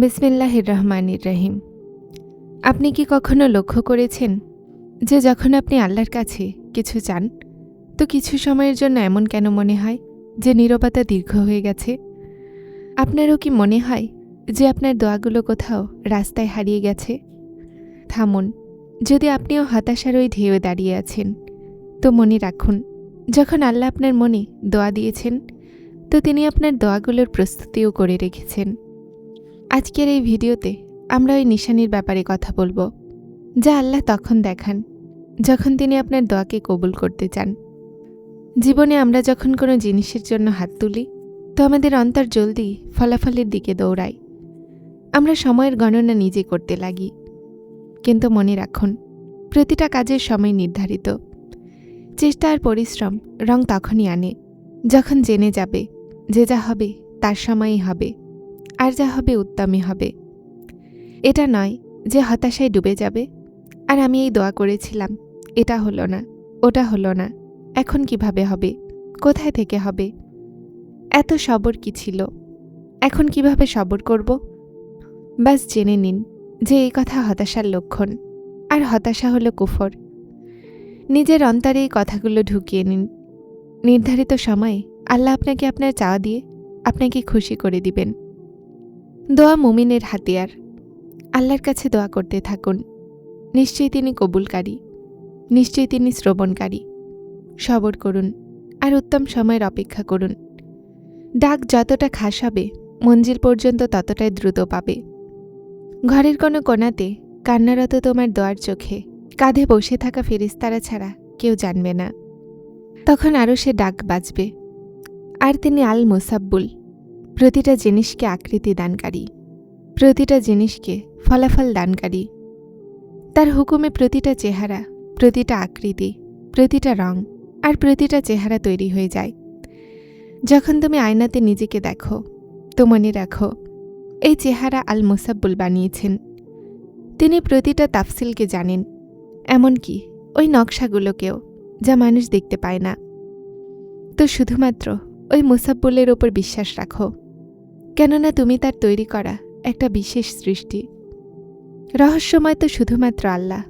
বিসমিল্লাহির রহমানির রহিম। আপনি কি কখনো লক্ষ্য করেছেন যে যখন আপনি আল্লাহর কাছে কিছু চান তো কিছু সময়ের জন্য এমন কেন মনে হয় যে নীরবতা দীর্ঘ হয়ে গেছে? আপনারও কি মনে হয় যে আপনার দোয়াগুলো কোথাও রাস্তায় হারিয়ে গেছে? থামুন, যদি আপনিও হতাশার ওই ঢেউয়ে দাঁড়িয়ে আছেন তো মনে রাখুন, যখন আল্লাহ আপনার মনে দোয়া দিয়েছেন তো তিনি আপনার দোয়াগুলোর প্রস্তুতিও করে রেখেছেন। আজকের এই ভিডিওতে আমরা ওই নিশানির ব্যাপারে কথা বলবো, যা আল্লাহ তখন দেখান যখন তিনি আপনার দোয়াকে কবুল করতে চান। জীবনে আমরা যখন কোনো জিনিসের জন্য হাত তুলি তো আমাদের অন্তর জলদি ফলাফলের দিকে দৌড়ায়। আমরা সময়ের গণনা নিজে করতে লাগি, কিন্তু মনে রাখুন, প্রতিটা কাজের সময় নির্ধারিত। চেষ্টা আর পরিশ্রম রং তখনই আনে যখন জেনে যাবে যে যা হবে তার সময়ই হবে, আর যা হবে উত্তমই হবে। এটা নয় যে হতাশায় ডুবে যাবে আর আমি এই দোয়া করেছিলাম, এটা হলো না, ওটা হলো না, এখন কিভাবে হবে, কোথায় থেকে হবে, এত সবর কি ছিল, এখন কিভাবে সবর করব? বাস জেনে নিন যে এই কথা হতাশার লক্ষণ, আর হতাশা হলো কুফর। নিজের অন্তরে এই কথাগুলো ঢুকিয়ে নিন। নির্ধারিত সময়ে আল্লাহ আপনাকে আপনার চাওয়া দিয়ে আপনাকে খুশি করে দিবেন। দোয়া মুমিনের হাতিয়ার। আল্লাহর কাছে দোয়া করতে থাকুন। নিশ্চয়ই তিনি কবুলকারী, নিশ্চয়ই তিনি শ্রবণকারী। সবর করুন আর উত্তম সময়ের অপেক্ষা করুন। ডাক যতটা খাস হবে মঞ্জিল পর্যন্ত ততটাই দ্রুত পাবে। ঘরের কোনো কোণাতে কান্নারত তোমার দোয়ার চোখে কাঁধে বসে থাকা ফেরেশতারা ছাড়া কেউ জানবে না। তখন আরও সে ডাক বাজবে, আর তিনি আল মুসাব্বুল, প্রতিটা জিনিসকে আকৃতি দানকারী, প্রতিটা জিনিসকে ফলাফল দানকারী। তার হুকুমে প্রতিটা চেহারা, প্রতিটা আকৃতি, প্রতিটা রং আর প্রতিটা চেহারা তৈরি হয়ে যায়। যখন তুমি আয়নাতে নিজেকে দেখো তো মনে রাখো, এই চেহারা আল মুসাব্বুল বানিয়েছেন। তিনি প্রতিটা তাফসিলকে জানেন, এমনকি ওই নকশাগুলোকেও, যা মানুষ দেখতে পায় না। তো শুধুমাত্র ওই মুসাব্বুলের ওপর বিশ্বাস রাখো, কেননা তুমি তার তৈরি করা একটা বিশেষ সৃষ্টি। রহস্যময় তো শুধুমাত্র আল্লাহ।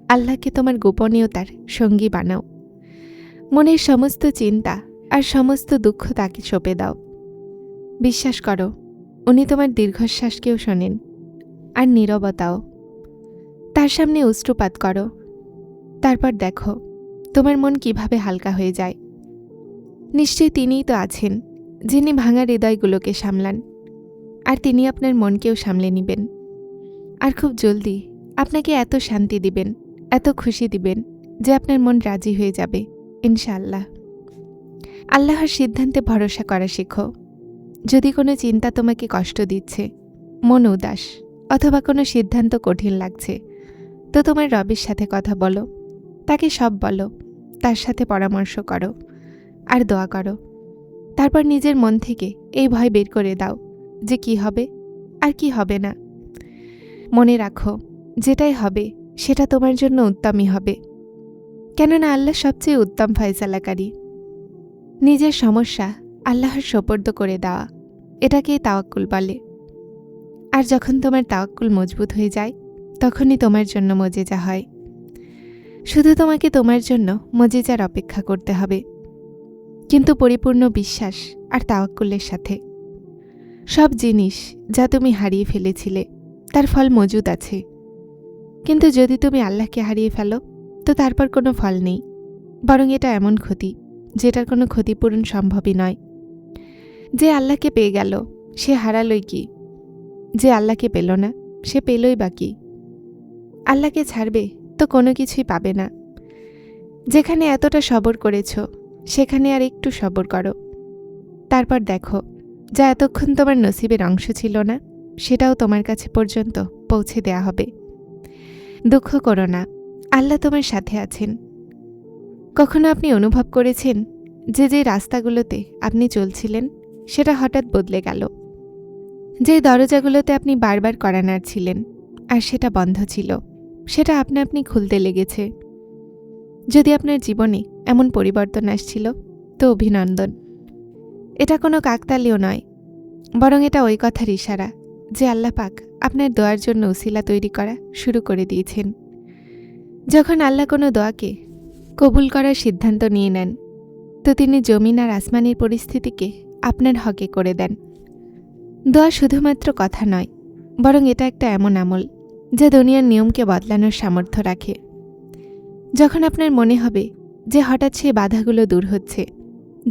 আল্লাহকে তোমার গোপনীয়তার সঙ্গী বানাও। মনের সমস্ত চিন্তা আর সমস্ত দুঃখ তাকে সঁপে দাও। বিশ্বাস করো, উনি তোমার দীর্ঘশ্বাসকেও শোনেন, আর নীরবতাও। তার সামনে অশ্রুপাত করো, তারপর দেখো তোমার মন কিভাবে হালকা হয়ে যায়। নিশ্চয়ই তিনিই তো আছেন যিনি ভাঙা হৃদয়গুলোকে সামলান, আর তিনি আপনার মনকেও সামলে নেবেন। আর খুব জলদি আপনাকে এত শান্তি দিবেন, এত খুশি দিবেন যে আপনার মন রাজি হয়ে যাবে ইনশাআল্লাহ। আল্লাহর সিদ্ধান্তে ভরসা করা শেখো। যদি কোনো চিন্তা তোমাকে কষ্ট দিচ্ছে, মন উদাস, অথবা কোনো সিদ্ধান্ত কঠিন লাগছে, তো তোমার রবের সাথে কথা বলো, তাকে সব বলো, তার সাথে পরামর্শ করো আর দোয়া করো। তারপর নিজের মন থেকে এই ভয় বের করে দাও যে কি হবে আর কি হবে না। মনে রাখো, যেটাই হবে সেটা তোমার জন্য উত্তমই হবে, কেননা আল্লাহ সবচেয়ে উত্তম ফয়সালাকারী। নিজের সমস্যা আল্লাহর সোপর্দ করে দেওয়া, এটাকেই তাওয়াক্কুল বলে। আর যখন তোমার তাওয়াক্কুল মজবুত হয়ে যায় তখনই তোমার জন্য মজেজা হয়। শুধু তোমাকে তোমার জন্য মজেজার অপেক্ষা করতে হবে, কিন্তু পরিপূর্ণ বিশ্বাস আর তাওয়াক্কুলের সাথে। সব জিনিস যা তুমি হারিয়ে ফেলেছিলে তার ফল মজুদ আছে, কিন্তু যদি তুমি আল্লাহকে হারিয়ে ফেলো তো তারপর কোনো ফল নেই, বরং এটা এমন ক্ষতি যেটার কোনো ক্ষতিপূরণ সম্ভবই নয়। যে আল্লাহকে পেয়ে গেল সে হারালই কি? যে আল্লাহকে পেল না সে পেলই বা কি? আল্লাহকে ছাড়বে তো কোনো কিছুই পাবে না। যেখানে এতটা সবর করেছ সেখানে আর একটু সবর করো। তারপর দেখো, যা এতক্ষণ তোমার নসিবের অংশ ছিল না সেটাও তোমার কাছে পর্যন্ত পৌঁছে দেয়া হবে। দুঃখ করো না, আল্লাহ তোমার সাথে আছেন। কখনো আপনি অনুভব করেছেন যে যে রাস্তাগুলোতে আপনি চলছিলেন সেটা হঠাৎ বদলে গেল? যে দরজাগুলোতে আপনি বারবার কড়া নাড়ছিলেন আর সেটা বন্ধ ছিল, সেটা আপনা আপনি খুলতে লেগেছে। যদি আপনার জীবনে এমন পরিবর্তন আসছিল তো অভিনন্দন। এটা কোনো কাকতালীয় নয়, বরং এটা ওই কথার ইশারা যে আল্লাহ পাক আপনার দোয়ার জন্য উসিলা তৈরি করা শুরু করে দিয়েছেন। যখন আল্লাহ কোনো দোয়াকে কবুল করার সিদ্ধান্ত নিয়ে নেন, তো তিনি জমিন আর আসমানের পরিস্থিতিকে আপনার হকে করে দেন। দোয়া শুধুমাত্র কথা নয়, বরং এটা একটা এমন আমল যা দুনিয়ার নিয়মকে বদলানোর সামর্থ্য রাখে। যখন আপনার মনে হবে যে হঠাৎ সেই বাধাগুলো দূর হচ্ছে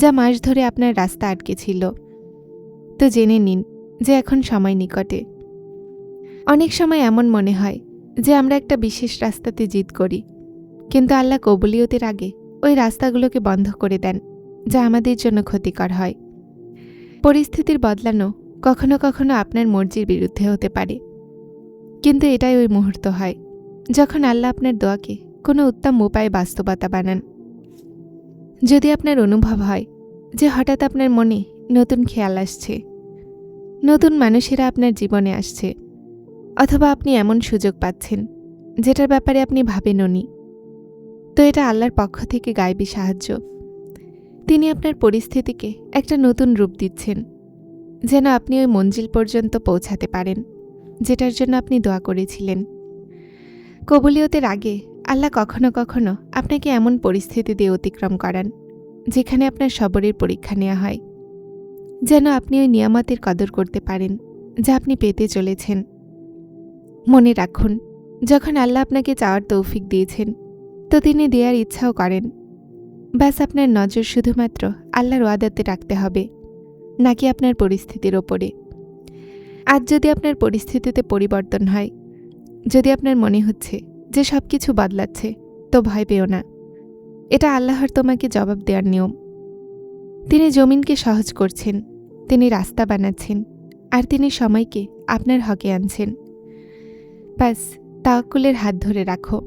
যা মাস ধরে আপনার রাস্তা আটকে ছিল, তো জেনে নিন যে এখন সময় নিকটে। অনেক সময় এমন মনে হয় যে আমরা একটা বিশেষ রাস্তাতে জিদ করি, কিন্তু আল্লাহ কবুলিয়তের আগে ওই রাস্তাগুলোকে বন্ধ করে দেন, যা আমাদের জন্য ক্ষতিকর হয়। পরিস্থিতির বদলানো কখনো কখনো আপনার মর্জির বিরুদ্ধে হতে পারে, কিন্তু এটাই ওই মুহূর্ত হয় যখন আল্লাহ আপনার দোয়াকে কোনো উত্তম উপায়ে বাস্তবতা বানান। যদি আপনার অনুভব হয় যে হঠাৎ আপনার মনে নতুন খেয়াল আসছে, নতুন মানুষেরা আপনার জীবনে আসছে, অথবা আপনি এমন সুযোগ পাচ্ছেন যেটার ব্যাপারে আপনি ভাবেননি, তো এটা আল্লাহর পক্ষ থেকে গায়েবী সাহায্য। তিনি আপনার পরিস্থিতিকে একটা নতুন রূপ দিচ্ছেন, যেন আপনি ওই মঞ্জিল পর্যন্ত পৌঁছাতে পারেন যেটার জন্য আপনি দোয়া করেছিলেন। কবুলিয়তের আগে আল্লাহ কখনো কখনো আপনাকে এমন পরিস্থিতি দিয়ে অতিক্রম করান যেখানে আপনার সবরের পরীক্ষা নেওয়া হয়, যেন আপনি ওই নিয়ামতের কদর করতে পারেন যা আপনি পেতে চলেছেন। মনে রাখুন, যখন আল্লাহ আপনাকে চাওয়ার তৌফিক দিয়েছেন, তো তিনি দেওয়ার ইচ্ছাও করেন। ব্যাস আপনার নজর শুধুমাত্র আল্লাহর ওয়াদাতে রাখতে হবে, নাকি আপনার পরিস্থিতির ওপরে। আজ যদি আপনার পরিস্থিতিতে পরিবর্তন হয়, যদি আপনার মনে হচ্ছে যে সব কিছু বদলাচ্ছে, তো ভয় পেও না। এটা আল্লাহর তোমাকে জবাব দেওয়ার নিয়ম। তিনি জমিনকে সহজ করছেন, তিনি রাস্তা বানাচ্ছেন, আর তিনি সময়কে আপনার হকে আনছেন। ব্যাস তাওয়াক্কুলের হাত ধরে রাখো,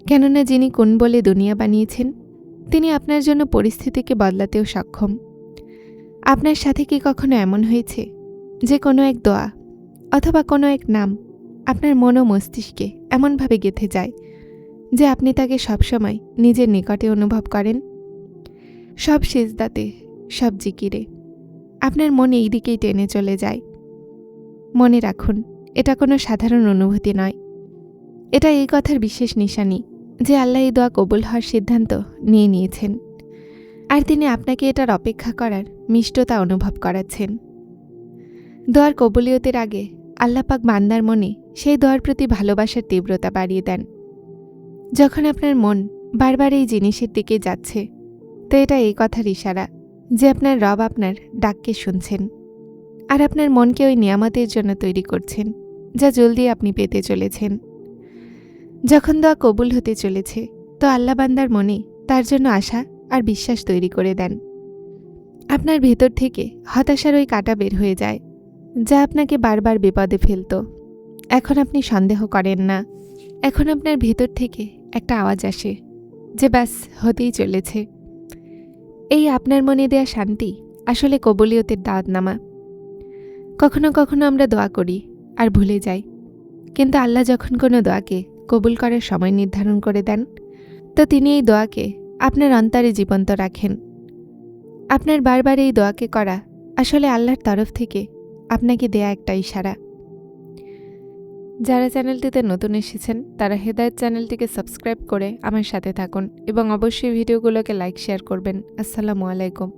কেননা যিনি কোন বলে দুনিয়া বানিয়েছেন, তিনি আপনার জন্য পরিস্থিতিকে বদলাতেও সক্ষম। আপনার সাথে কি কখনো এমন হয়েছে যে কোনো এক দোয়া অথবা কোনো এক নাম আপনার মন ও মস্তিষ্কে এমনভাবে গেঁথে যায় যে আপনি তাকে সবসময় নিজের নিকটে অনুভব করেন? সব সিজদাতে, সব জিকিরে আপনার মন এই দিকেই টেনে চলে যায়। মনে রাখুন, এটা কোনো সাধারণ অনুভূতি নয়, এটা এই কথার বিশেষ নিশানি যে আল্লাহ এই দোয়া কবুল হওয়ার সিদ্ধান্ত নিয়ে নিয়েছেন, আর তিনি আপনাকে এটার অপেক্ষা করার মিষ্টতা অনুভব করাচ্ছেন। দোয়ার কবুলিয়তের আগে আল্লাহ পাক বান্দার মনে সেই দোয়ার প্রতি ভালোবাসার তীব্রতা বাড়িয়ে দেন। যখন আপনার মন বারবার এই জিনিসের দিকে যাচ্ছে, তো এটা এই কথার ইশারা যে আপনার রব আপনার ডাককে শুনছেন, আর আপনার মনকে ওই নিয়ামতের জন্য তৈরি করছেন যা জলদি আপনি পেতে চলেছেন। যখন দোয়া কবুল হতে চলেছে, তো আল্লাহ বান্দার মনে তার জন্য আশা আর বিশ্বাস তৈরি করে দেন। আপনার ভেতর থেকে হতাশার ওই কাঁটা বের হয়ে যায় যা আপনাকে বারবার বিপদে ফেলত। এখন আপনি সন্দেহ করেন না, এখন আপনার ভেতর থেকে একটা আওয়াজ আসে যে ব্যাস হতেই চলেছে। এই আপনার মনে দেয়া শান্তি আসলে কবুলিয়তের দাওয়াতনামা। কখনো কখনো আমরা দোয়া করি আর ভুলে যাই, কিন্তু আল্লাহ যখন কোনো দোয়াকে কবুল করার সময় নির্ধারণ করে দেন, তো তিনি এই দোয়াকে আপনার অন্তরে জীবন্ত রাখেন। আপনার বারবার এই দোয়াকে করা আসলে আল্লাহর তরফ থেকে আপনাকে দেয়া একটা ইশারা। যারা চ্যানেলটিতে নতুন এসেছেন তারা হেদায়েত চ্যানেলটিকে সাবস্ক্রাইব করে আমার সাথে থাকুন এবং অবশ্যই ভিডিওগুলোকে লাইক শেয়ার করবেন। আসসালামু আলাইকুম।